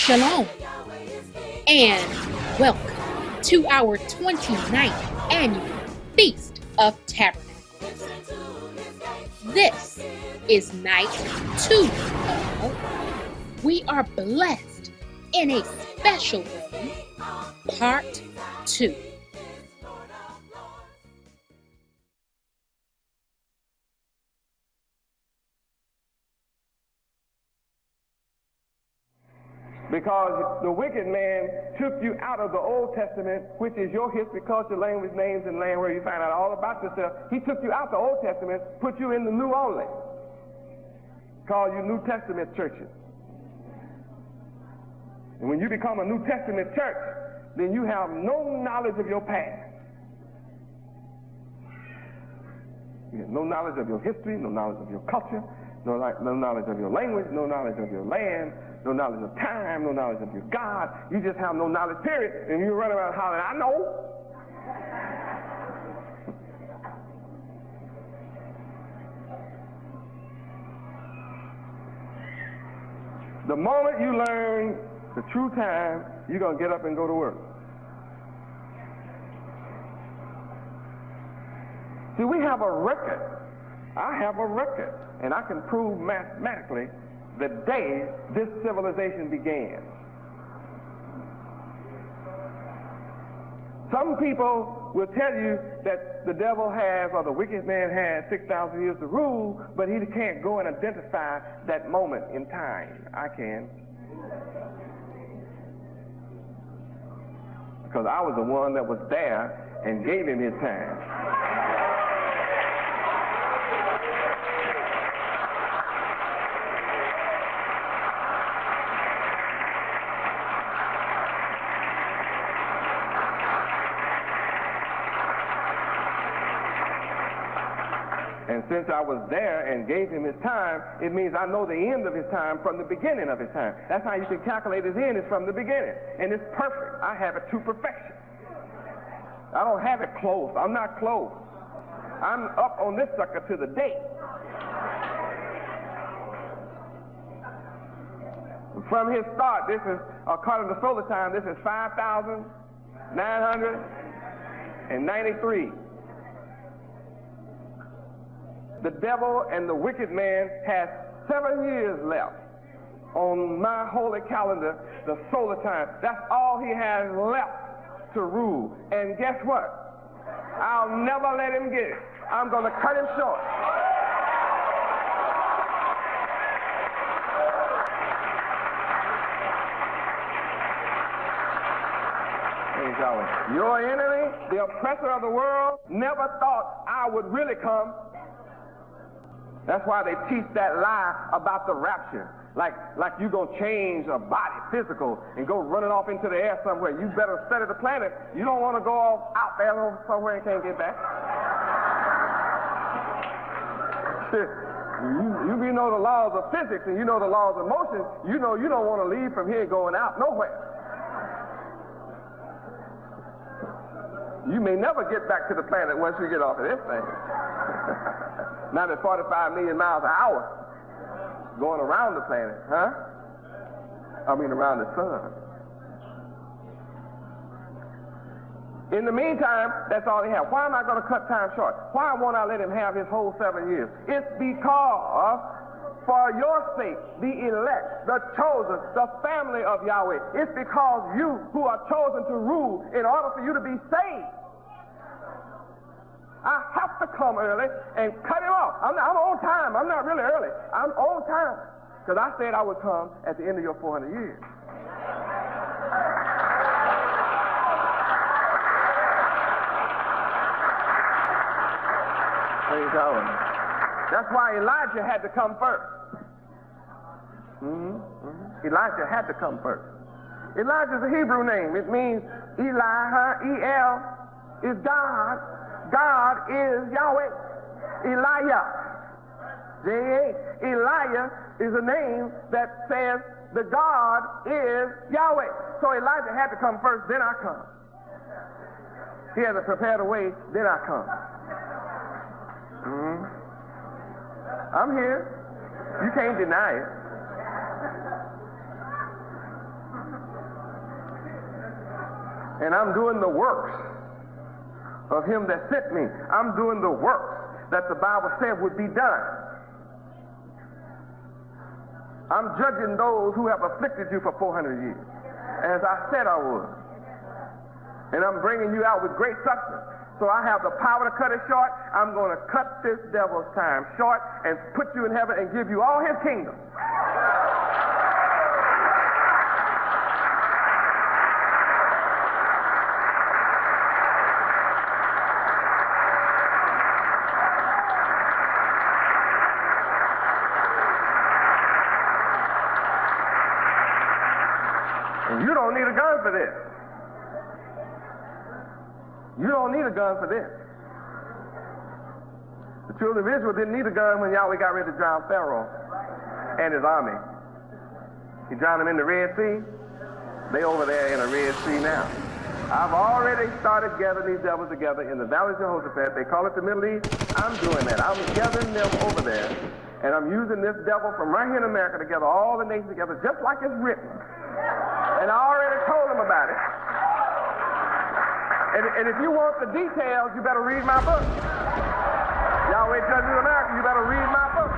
Shalom, and welcome to our 29th annual Feast of Tabernacles. This is night 2 of We Are Blessed in a Special Way, Part 2. Because the wicked man took you out of the Old Testament, which is your history, culture, language, names, and land, where you find out all about yourself. He took you out the Old Testament, put you in the New only. Call you New Testament churches. And when you become a New Testament church, then you have no knowledge of your past. You have no knowledge of your history, no knowledge of your culture, no knowledge of your language, no knowledge of your land, no knowledge of time, no knowledge of your God. You just have no knowledge, period. And you run around hollering, I know. The moment you learn the true time, you're going to get up and go to work. See, we have a record. I have a record. And I can prove mathematically the day this civilization began. Some people will tell you that the devil has, or the wicked man has 6,000 years to rule, but he can't go and identify that moment in time. I can. Because I was the one that was there and gave him his time. And since I was there and gave him his time, it means I know the end of his time from the beginning of his time. That's how you can calculate his end, is from the beginning. And it's perfect. I have it to perfection. I don't have it close. I'm not close. I'm up on this sucker to the date. From his start, this is, according to solar time, this is 5,993. The devil and the wicked man has 7 years left on my holy calendar, the solar time. That's all he has left to rule. And guess what? I'll never let him get it. I'm going to cut him short. Your enemy, the oppressor of the world, never thought I would really come. That's why they teach that lie about the rapture. Like you're going to change a body, physical, and go running off into the air somewhere. You better study the planet. You don't want to go off out there somewhere and can't get back. You know the laws of physics and you know the laws of motion. You know you don't want to leave from here going out nowhere. You may never get back to the planet once you get off of this thing. Not at 45 million miles an hour going around the planet, huh? I mean around the sun. In the meantime, that's all he has. Why am I going to cut time short? Why won't I let him have his whole 7 years? It's because for your sake, the elect, the chosen, the family of Yahweh. It's because you who are chosen to rule in order for you to be saved. I have to come early and cut him off. I'm on time. I'm not really early. I'm on time. Because I said I would come at the end of your 400 years. Praise God. That's why Elijah had to come first. Elijah had to come first. Elijah is a Hebrew name. It means Eli, E-L, is God. God is Yahweh. Elijah. J-A. Elijah is a name that says the God is Yahweh. So Elijah had to come first, then I come. He had to prepare the way, then I come. I'm here. You can't deny it. And I'm doing the works of him that sent me. I'm doing the works that the Bible said would be done. I'm judging those who have afflicted you for 400 years, as I said I would. And I'm bringing you out with great substance. So I have the power to cut it short. I'm going to cut this devil's time short and put you in heaven and give you all his kingdom. And you don't need a gun for this. You don't need a gun for this. The children of Israel didn't need a gun when Yahweh got ready to drown Pharaoh and his army. He drowned them in the Red Sea. They over there in the Red Sea now. I've already started gathering these devils together in the Valley of Jehoshaphat. They call it the Middle East. I'm doing that. I'm gathering them over there, and I'm using this devil from right here in America to gather all the nations together, just like it's written. And I already told them about it. And if you want the details, you better read my book. Yahweh Judges of America, you better read my book.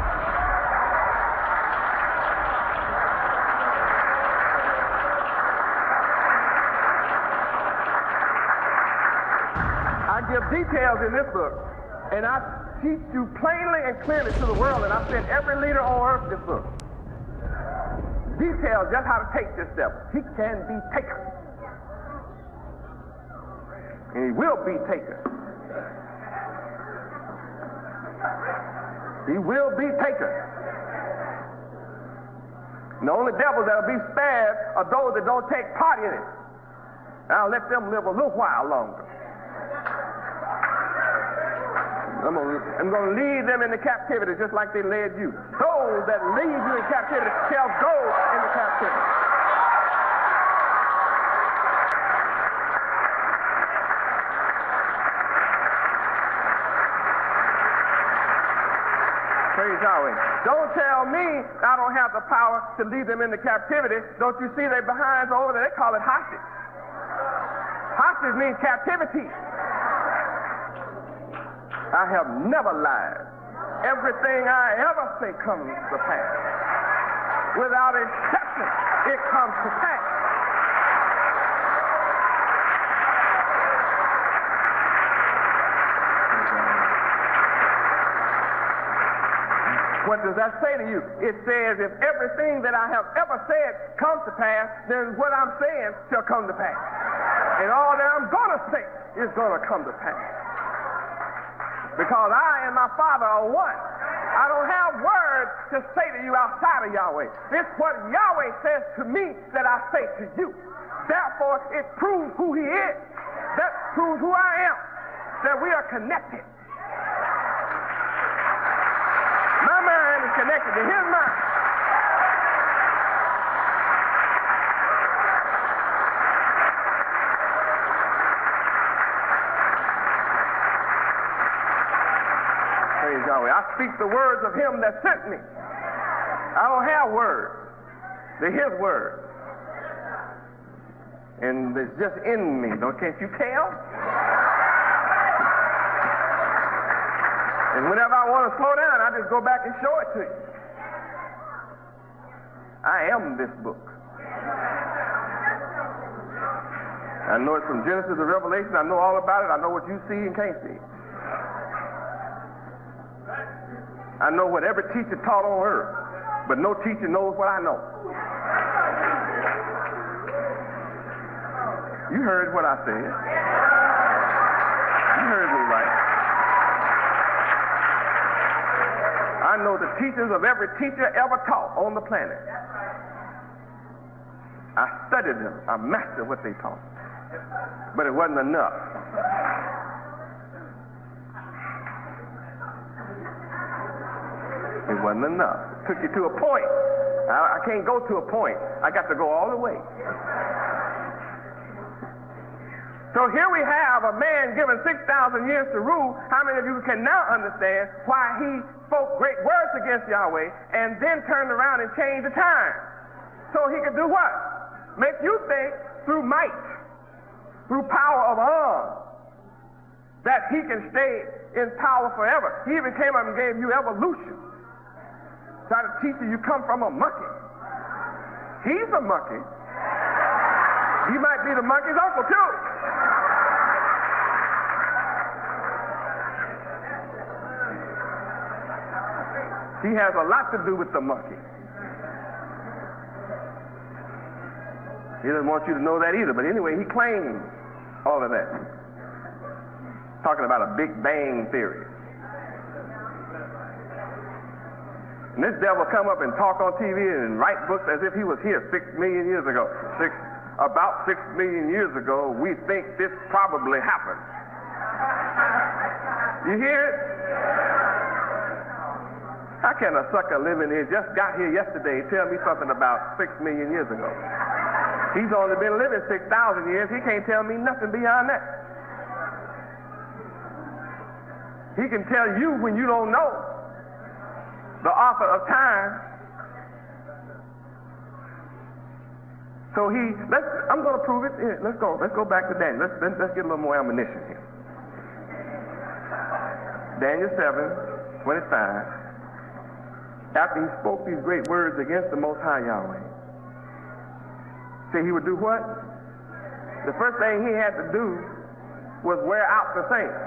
I give details in this book, and I teach you plainly and clearly to the world, and I sent every leader on earth this book. Details just how to take this devil. He can be taken. And he will be taken. He will be taken. And the only devils that will be spared are those that don't take part in it. I'll let them live a little while longer. I'm going to lead them into captivity just like they led you. Those that lead you in captivity shall go into captivity. Praise Yahweh. Don't tell me I don't have the power to lead them into captivity. Don't you see their behinds over there? They call it hostage. Hostage means captivity. I have never lied. Everything I ever say comes to pass. Without exception, it comes to pass. What does that say to you? It says if everything that I have ever said comes to pass, then what I'm saying shall come to pass. And all that I'm going to say is going to come to pass. Because I and my Father are one. I don't have words to say to you outside of Yahweh. It's what Yahweh says to me that I say to you. Therefore, it proves who he is. That proves who I am. That we are connected. My mind is connected to his mind. Praise Yahweh. I speak the words of him that sent me. I don't have words. They're his words. And it's just in me. Can't you tell? And whenever I want to slow down, I just go back and show it to you. I am this book. I know it from Genesis to Revelation. I know all about it. I know what you see and can't see. I know what every teacher taught on earth, but no teacher knows what I know. You heard what I said. You heard me right. I know the teachings of every teacher ever taught on the planet. I studied them. I mastered what they taught. But it wasn't enough. It wasn't enough. It took you to a point. I can't go to a point. I got to go all the way. So here we have a man given 6,000 years to rule. How many of you can now understand why he spoke great words against Yahweh and then turned around and changed the time? So he could do what? Make you think through might. through power of arms, that he can stay in power forever. He even came up and gave you evolution. Try to teach you come from a monkey. He's a monkey. He might be the monkey's uncle too. He has a lot to do with the monkey. He doesn't want you to know that either, but anyway, he claims all of that. Talking about a Big Bang theory. And this devil come up and talk on TV and write books as if he was here 6 million years ago. About 6 million years ago, we think this probably happened. You hear it? How can a sucker living here, just got here yesterday, tell me something about 6 million years ago? He's only been living 6,000 years. He can't tell me nothing beyond that. He can tell you when you don't know. The author of time. So I'm going to prove it. Here, let's go back to Daniel. Let's get a little more ammunition here. Daniel 7:25. After he spoke these great words against the Most High Yahweh, said he would do what? The first thing he had to do was wear out the saints.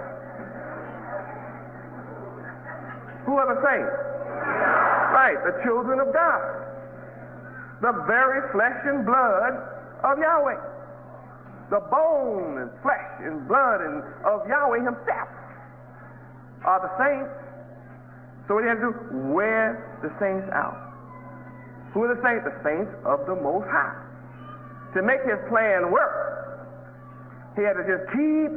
Who are the saints? Right, the children of God. The very flesh and blood of Yahweh. The bone and flesh and blood of Yahweh himself are the saints. So what he had to do? Wear the saints out. Who are the saints? The saints of the Most High. To make his plan work, he had to just keep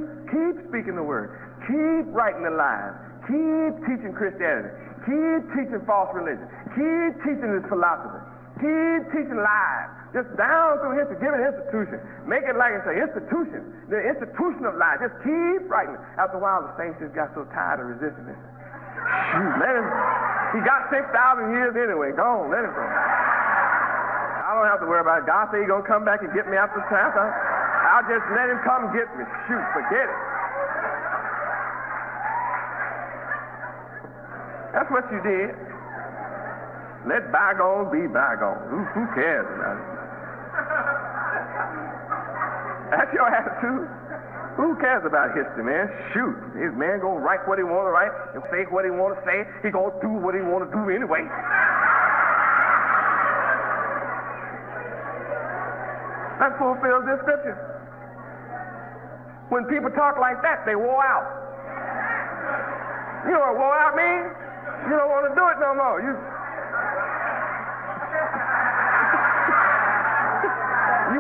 speaking the word, keep writing the lies, keep teaching Christianity, keep teaching false religion, keep teaching this philosophy, keep teaching lies, just down through history, give it an institution, make it like it's an institution, the institution of lies, just keep writing it. After a while, the saints just got so tired of resisting it. Shoot, let him, he got 6,000 years anyway, go on, let him go. I don't have to worry about it. God said he's going to come back and get me after the time. I'll just let him come get me. Shoot, forget it. That's what you did. Let bygones be bygones. Who cares about it? That's your attitude. Who cares about history, man? Shoot. His man going to write what he want to write and say what he want to say. He going to do what he want to do anyway. That fulfills this scripture. When people talk like that, they wore out. You know what wore out means? You don't want to do it no more. You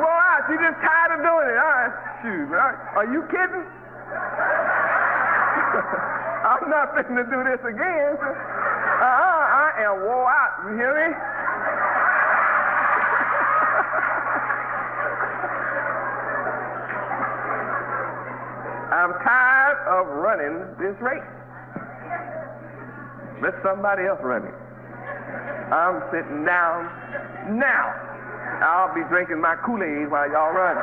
wore out. You just tired of doing it. All right, shoot. Are you kidding? I'm not fitting to do this again. I am wore out. You hear me? I'm tired of running this race. Let somebody else run it. I'm sitting down now. I'll be drinking my Kool-Aid while y'all run.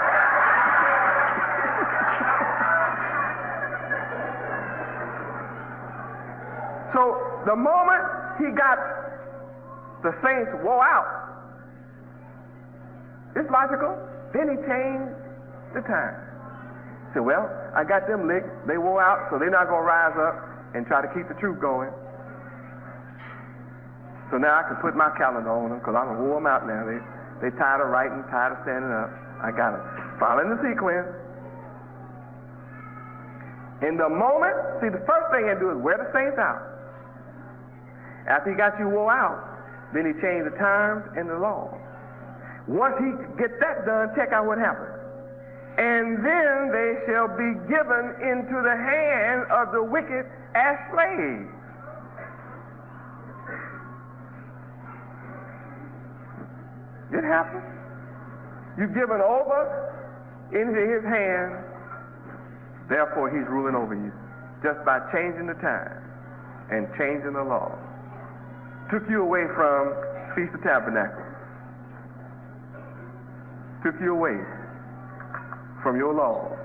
So the moment he got the saints wore out, it's logical. Then he changed the time. He said, well, I got them licked. They wore out, so they're not going to rise up and try to keep the truth going. So now I can put my calendar on them because I can wore them out now. They tired of writing, tired of standing up. I got them. Following the sequence. In the moment, see, the first thing he had to do is wear the saints out. After he got you wore out, then he changed the times and the law. Once he get that done, check out what happens. And then they shall be given into the hand of the wicked as slaves. It happens. You've given over into his hand, therefore he's ruling over you. Just by changing the time and changing the law. Took you away from Feast of Tabernacles. Took you away from your law.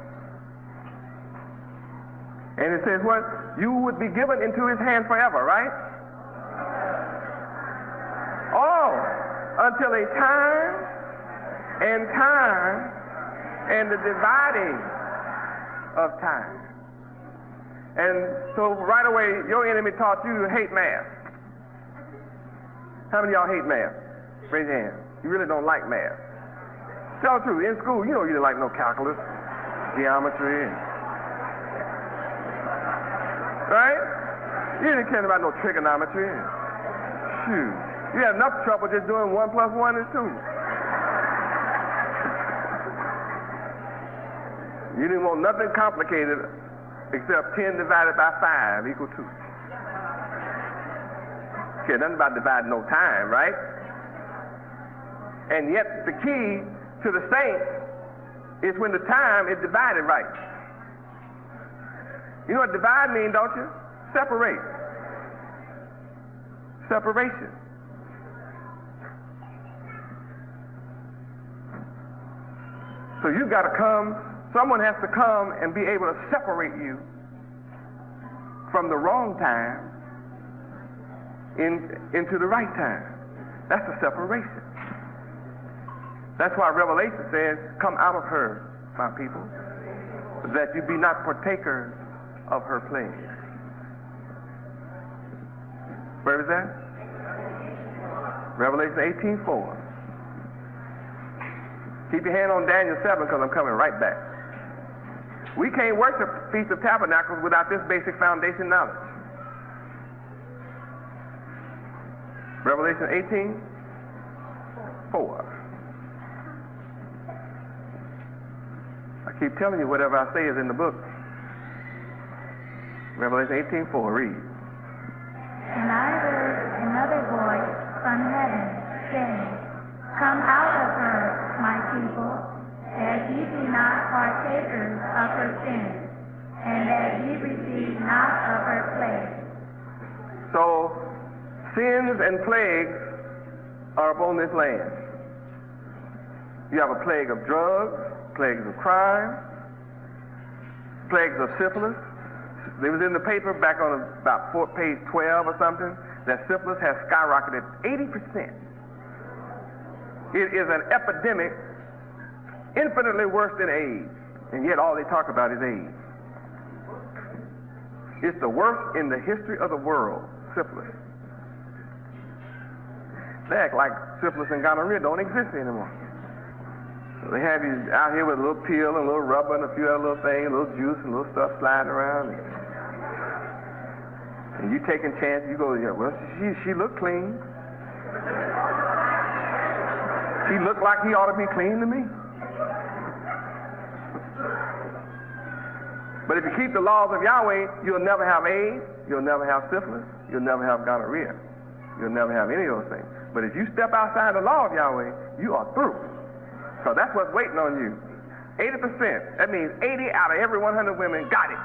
And it says what? You would be given into his hand forever, right? Oh, until a time and the dividing of time. And so right away, your enemy taught you to hate math. How many of y'all hate math? Raise your hand. You really don't like math. Tell the truth. In school, you know you didn't like no calculus, geometry, right? You didn't care about no trigonometry. Shoot. You had enough trouble just doing 1 + 1 is 2. You didn't want nothing complicated except 10 divided by 5 = 2. Care nothing about dividing no time, right? And yet the key to the saints is when the time is divided right. You know what divide means, don't you? Separate. Separation. So you've got to come, someone has to come and be able to separate you from the wrong time into the right time. That's the separation. That's why Revelation says, come out of her, my people, that you be not partakers of her plagues. Where is that? Revelation 18:4. Keep your hand on Daniel 7 because I'm coming right back. We can't worship Feast of Tabernacles without this basic foundation knowledge. Revelation 18:4. I keep telling you whatever I say is in the book. Revelation 18:4. Read. And I heard another voice from heaven saying, come out of her, my people, that ye be not partakers of her sins, and that ye receive not of her plagues. So, sins and plagues are upon this land. You have a plague of drugs, plagues of crime, plagues of syphilis. It was in the paper back on about page 12 or something that syphilis has skyrocketed 80%. It is an epidemic infinitely worse than AIDS, and yet all they talk about is AIDS. It's the worst in the history of the world, syphilis. They act like syphilis and gonorrhea don't exist anymore. So they have you out here with a little pill and a little rubber and a few other little things, a little juice and a little stuff sliding around. And you taking chances, you go, yeah, well, she looked clean. She looked like he ought to be clean to me. But if you keep the laws of Yahweh, you'll never have AIDS, you'll never have syphilis, you'll never have gonorrhea. You'll never have any of those things. But if you step outside the law of Yahweh, you are through. So that's what's waiting on you. 80%. That means 80 out of every 100 women got it.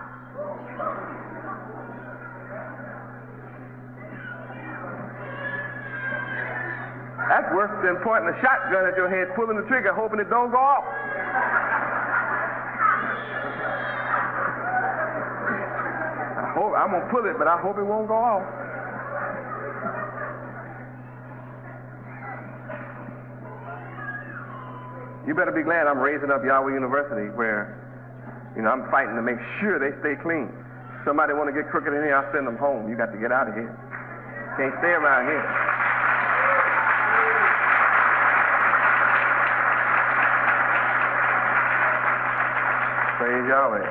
That's worse than pointing a shotgun at your head, pulling the trigger, hoping it don't go off. I'm going to pull it, but I hope it won't go off. You better be glad I'm raising up Yahweh University where, I'm fighting to make sure they stay clean. Somebody want to get crooked in here, I'll send them home. You got to get out of here. Can't stay around here. Praise Yahweh.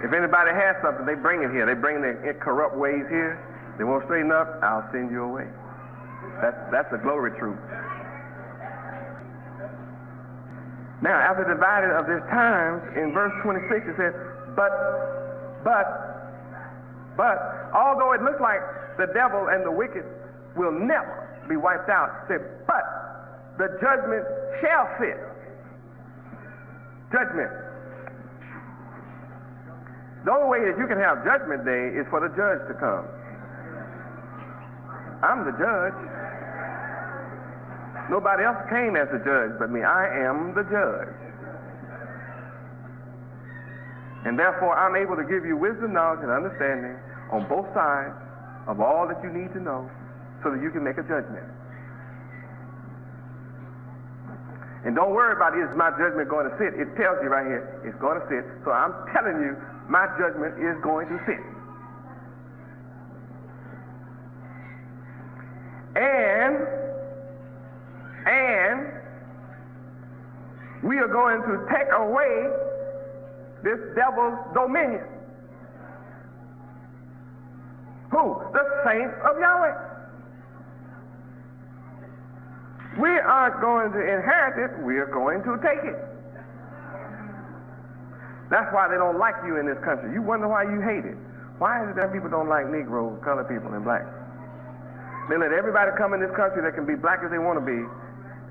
If anybody has something, they bring it here. They bring their corrupt ways here. They won't straighten up, I'll send you away. That's the glory truth. Now, after divided of this times, in verse 26 it says, but, although it looks like the devil and the wicked will never be wiped out, it said, but the judgment shall sit. Judgment. The only way that you can have judgment day is for the judge to come. I'm the judge. Nobody else came as the judge but me. I am the judge. And therefore, I'm able to give you wisdom, knowledge, and understanding on both sides of all that you need to know so that you can make a judgment. And don't worry about is my judgment going to sit. It tells you right here, it's going to sit. So I'm telling you, my judgment is going to sit. And we are going to take away this devil's dominion. Who? The saints of Yahweh. We aren't going to inherit it, we are going to take it. That's why they don't like you in this country. You wonder why you hate it. Why is it that people don't like Negroes, colored people, and blacks? They let everybody come in this country that can be black as they want to be,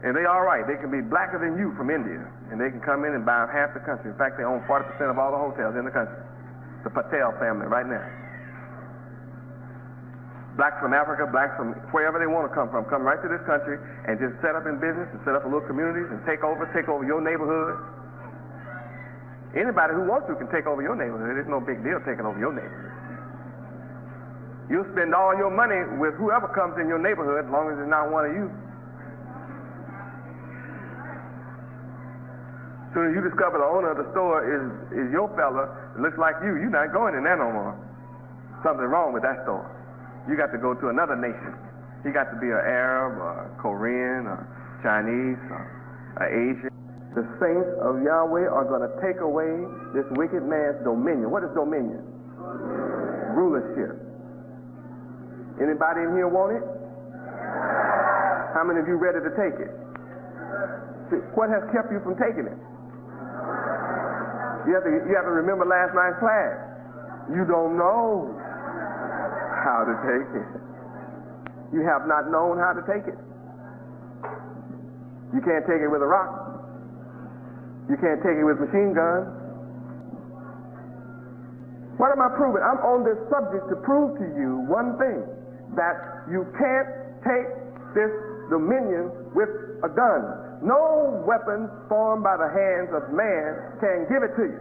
and they all right. They can be blacker than you from India, and they can come in and buy half the country. In fact, they own 40% of all the hotels in the country. The Patel family right now. Blacks from Africa, blacks from wherever they want to come from, come right to this country and just set up in business and set up a little communities and take over your neighborhood. Anybody who wants to can take over your neighborhood. It's no big deal taking over your neighborhood. You'll spend all your money with whoever comes in your neighborhood as long as it's not one of you. As soon as you discover the owner of the store is your fella, it looks like you're not going in there no more. Something's wrong with that store. You got to go to another nation. You got to be an Arab or Korean or Chinese or Asian. The saints of Yahweh are going to take away this wicked man's dominion. What is dominion? Rulership. Anybody in here want it? How many of you ready to take it? See, what has kept you from taking it? You have to remember last night's class. You don't know how to take it. You have not known how to take it. You can't take it with a rock. You can't take it with machine guns. What am I proving? I'm on this subject to prove to you one thing, that you can't take this dominion with a gun. No weapon formed by the hands of man can give it to you.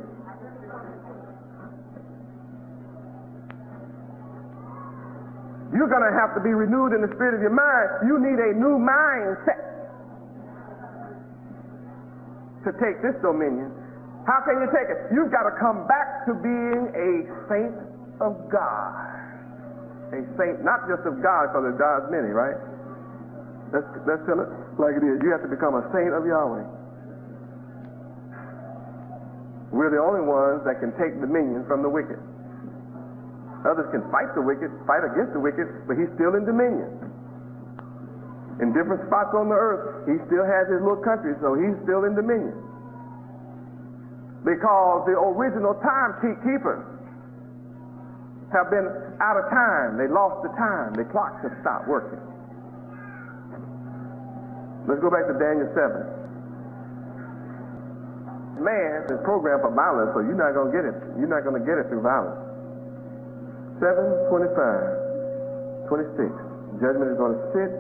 You're going to have to be renewed in the spirit of your mind. You need a new mindset to take this dominion. How can you take it? You've got to come back to being a saint of God. A saint, not just of God, because there's God's many, right? Let's tell it like it is. You have to become a saint of Yahweh. We're the only ones that can take dominion from the wicked. Others can fight the wicked, fight against the wicked, but he's still in dominion. In different spots on the earth, he still has his little country, so he's still in dominion. Because the original timekeepers have been out of time. They lost the time. The clocks have stopped working. Let's go back to Daniel 7. Man is programmed for violence, so you're not going to get it. You're not going to get it through violence. 7:25, 26. Judgment is going to sit.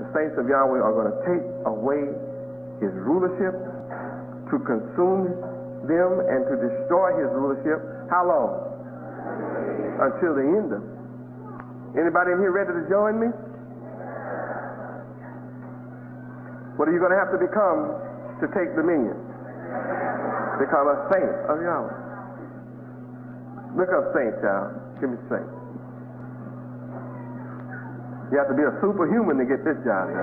The saints of Yahweh are going to take away his rulership, to consume them and to destroy his rulership. How long? Until the end of it. Anybody in here ready to join me? What are you going to have to become to take dominion? Become a saint of Yahweh. Look up saint, child. Give me saint. You have to be a superhuman to get this job done.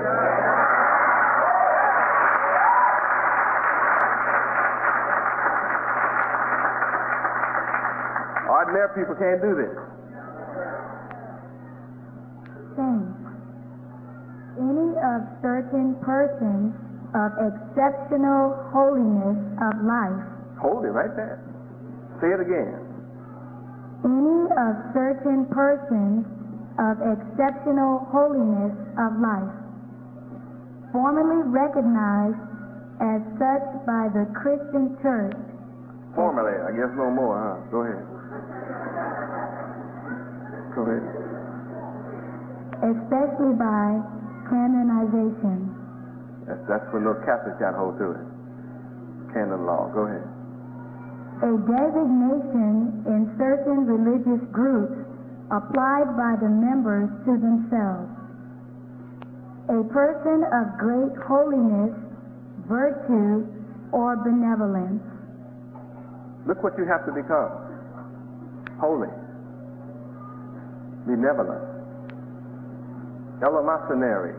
Ordinary people can't do this. Saints, any of certain persons of exceptional holiness of life. Hold it right there. Say it again. Any of certain persons of exceptional holiness of life, formerly recognized as such by the Christian church. Formerly, I guess no more, huh? Go ahead. Go ahead. Especially by canonization. That's when those Catholics got hold to it. Canon law. Go ahead. a designation in certain religious groups applied by the members to themselves. A person of great holiness, virtue, or benevolence. Look what you have to become. Holy. Benevolent. Eleemosynary.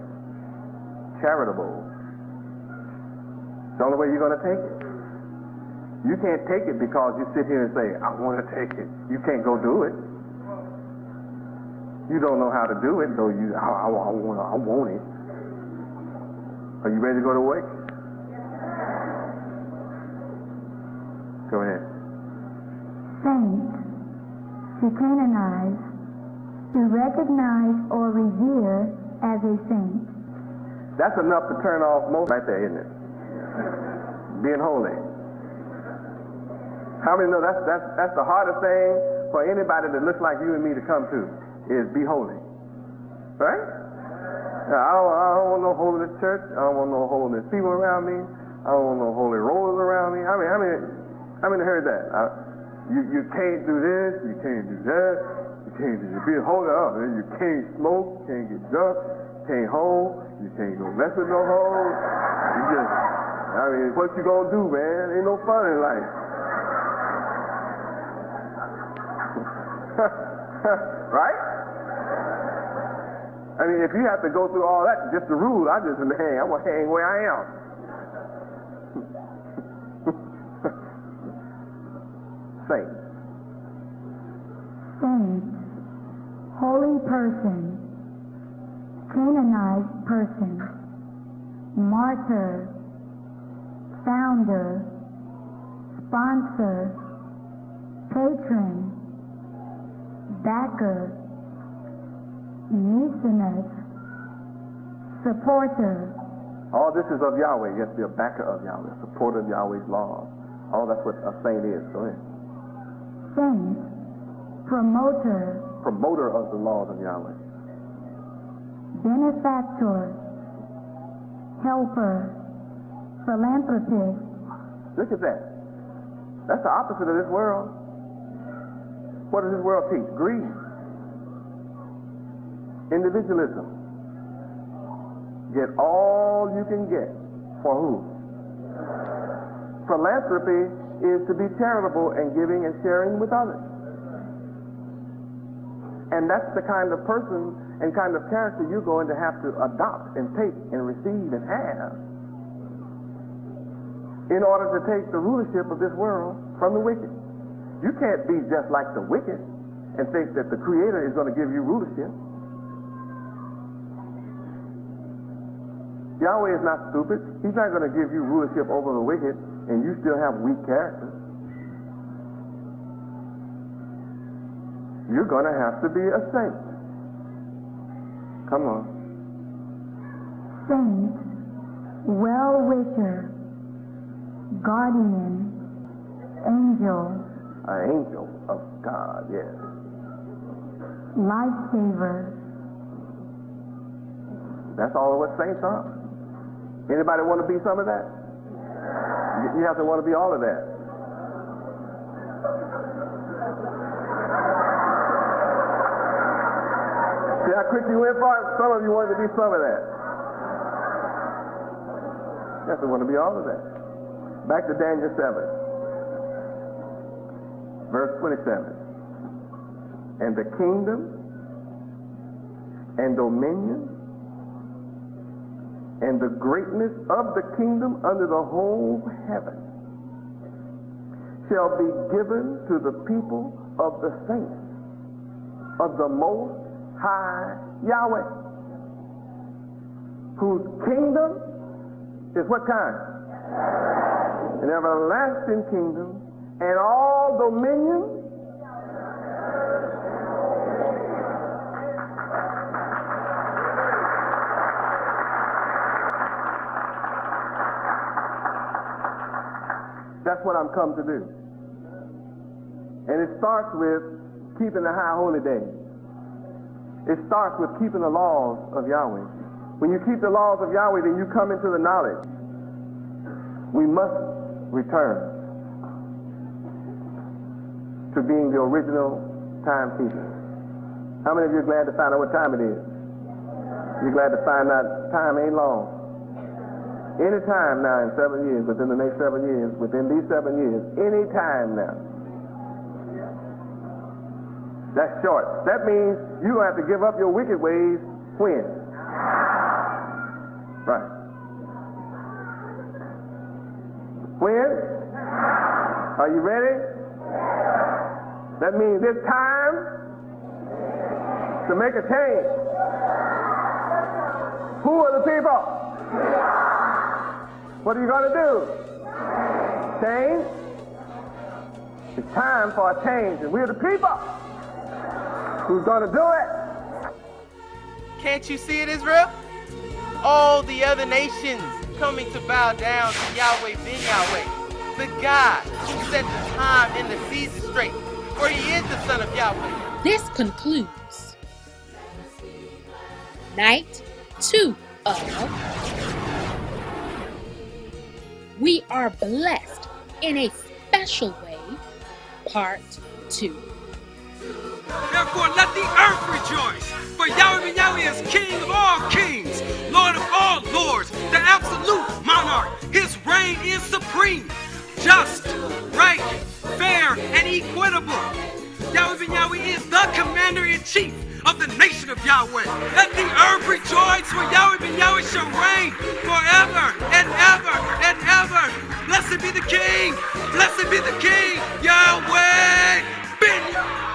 Charitable. It's the only way you're going to take it. You can't take it because you sit here and say, I want to take it. You can't go do it. You don't know how to do it, so I want it. Are you ready to go to work? Go ahead. Saint, to canonize, to recognize or revere as a saint. That's enough to turn off most right there, isn't it? Being holy. How many know that's the hardest thing for anybody that looks like you and me to come to is be holy. Right? I don't want no holiness church. I don't want no holiness people around me. I don't want no holy rollers around me. I mean, heard that. You can't do this. You can't do that. You can't do being holy. You can't smoke. You can't get drunk. You can't hold. You can't go mess with no hoes. What you gonna do, man? Ain't no fun in life. Right? I mean, if you have to go through all that, just the rule, I'm gonna hang where I am. Saint. Saint, holy person, canonized person, martyr, founder, sponsor, patron, backer, Mecenus, supporter. All this is of Yahweh. You have to be a backer of Yahweh, a supporter of Yahweh's laws. All that's what a saint is. Go ahead. Saint, promoter. Promoter of the laws of Yahweh. Benefactor, helper, philanthropist. Look at that. That's the opposite of this world. What does this world teach? Greed. Individualism. Get all you can get. For who? Philanthropy is to be charitable and giving and sharing with others. And that's the kind of person and kind of character you're going to have to adopt and take and receive and have in order to take the rulership of this world from the wicked. You can't be just like the wicked and think that the Creator is going to give you rulership. Yahweh is not stupid. He's not going to give you rulership over the wicked and you still have weak character. You're going to have to be a saint. Come on. Saint, well-wisher, guardian, angel. An angel of God, yes. Lifesaver. That's all what saints are. Anybody want to be some of that? You have to want to be all of that. See how quick you went for it? Some of you wanted to be some of that. You have to want to be all of that. Back to Daniel 7, verse 27. And the kingdom and dominion and the greatness of the kingdom under the whole heaven shall be given to the people of the saints of the Most High Yahweh, whose kingdom is what kind? An everlasting kingdom, and all dominion That's what I'm come to do. And it starts with keeping the high holy days. It starts with keeping the laws of Yahweh. When you keep the laws of Yahweh, then you come into the knowledge. We must return to being the original timekeeper. How many of you are glad to find out what time it is? You're glad to find out time ain't long. Any time now in 7 years, within the next 7 years, within these 7 years, any time now. That's short. That means you have to give up your wicked ways when? Right. When? Are you ready? That means it's time to make a change. Who are the people? What are you going to do? Change? It's time for a change, and we're the people. Who's going to do it? Can't you see it, Israel? All the other nations coming to bow down to Yahweh ben Yahweh, the God who set the time and the season straight, for he is the Son of Yahweh. This concludes night 2 of We Are Blessed in a Special Way, Part 2. Therefore, let the earth rejoice, for Yahweh ben Yahweh is King of all kings, Lord of all lords, the absolute monarch. His reign is supreme, just, right, fair, and equitable. Yahweh ben Yahweh is the commander-in-chief of the nation of Yahweh. Let the earth rejoice, for Yahweh ben Yahweh shall reign forever and ever and ever. Blessed be the King, blessed be the King, Yahweh ben Yahweh.